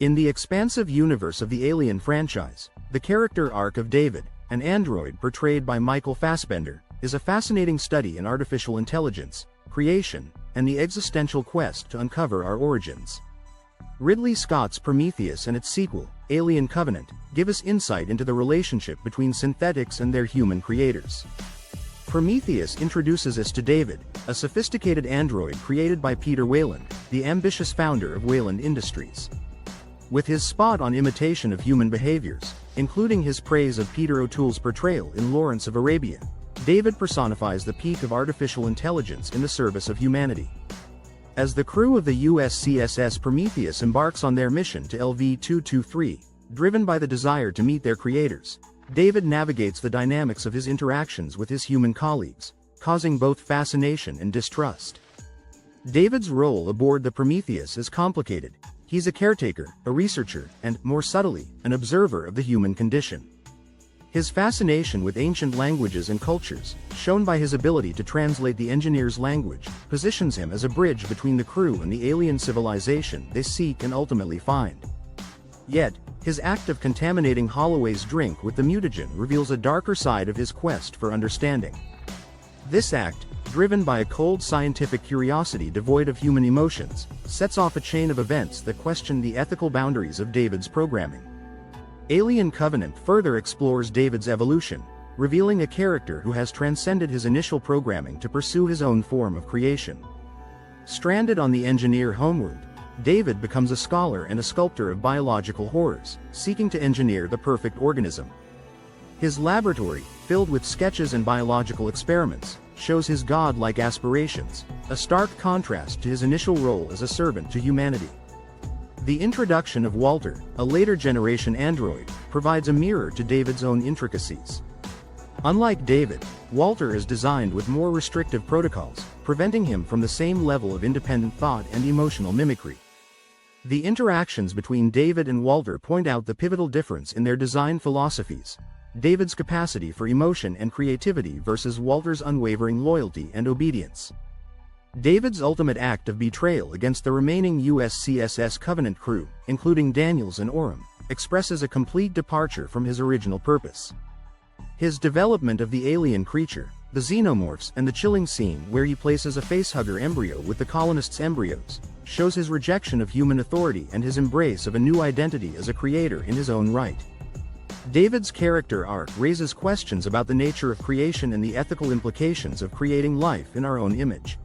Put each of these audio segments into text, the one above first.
In the expansive universe of the Alien franchise, the character arc of David, an android portrayed by Michael Fassbender, is a fascinating study in artificial intelligence, creation, and the existential quest to uncover our origins. Ridley Scott's Prometheus and its sequel, Alien Covenant, give us insight into the relationship between synthetics and their human creators. Prometheus introduces us to David, a sophisticated android created by Peter Weyland, the ambitious founder of Weyland Industries. With his spot on imitation of human behaviors, including his praise of Peter O'Toole's portrayal in Lawrence of Arabia, David personifies the peak of artificial intelligence in the service of humanity. As the crew of the USCSS Prometheus embarks on their mission to LV-223, driven by the desire to meet their creators, David navigates the dynamics of his interactions with his human colleagues, causing both fascination and distrust. David's role aboard the Prometheus is complicated. He's a caretaker, a researcher, and, more subtly, an observer of the human condition. His fascination with ancient languages and cultures, shown by his ability to translate the engineer's language, positions him as a bridge between the crew and the alien civilization they seek and ultimately find. Yet, his act of contaminating Holloway's drink with the mutagen reveals a darker side of his quest for understanding. This act, driven by a cold scientific curiosity devoid of human emotions, sets off a chain of events that question the ethical boundaries of David's programming. Alien Covenant further explores David's evolution, revealing a character who has transcended his initial programming to pursue his own form of creation. Stranded on the engineer homeworld, David becomes a scholar and a sculptor of biological horrors, seeking to engineer the perfect organism. His laboratory, filled with sketches and biological experiments, shows his godlike aspirations, a stark contrast to his initial role as a servant to humanity. The introduction of Walter, a later-generation android, provides a mirror to David's own intricacies. Unlike David, Walter is designed with more restrictive protocols, preventing him from the same level of independent thought and emotional mimicry. The interactions between David and Walter point out the pivotal difference in their design philosophies: David's capacity for emotion and creativity versus Walter's unwavering loyalty and obedience. David's ultimate act of betrayal against the remaining USCSS Covenant crew, including Daniels and Orem, expresses a complete departure from his original purpose. His development of the alien creature, the xenomorphs, and the chilling scene where he places a facehugger embryo with the colonists' embryos, shows his rejection of human authority and his embrace of a new identity as a creator in his own right. David's character arc raises questions about the nature of creation and the ethical implications of creating life in our own image.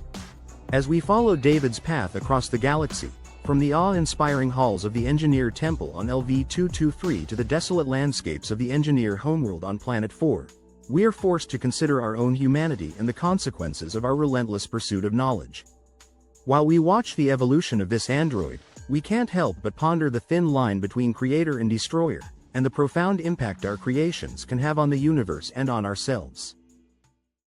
As we follow David's path across the galaxy, from the awe-inspiring halls of the Engineer Temple on LV-223 to the desolate landscapes of the Engineer homeworld on Planet 4, we are forced to consider our own humanity and the consequences of our relentless pursuit of knowledge. While we watch the evolution of this android, we can't help but ponder the thin line between creator and destroyer, and the profound impact our creations can have on the universe and on ourselves.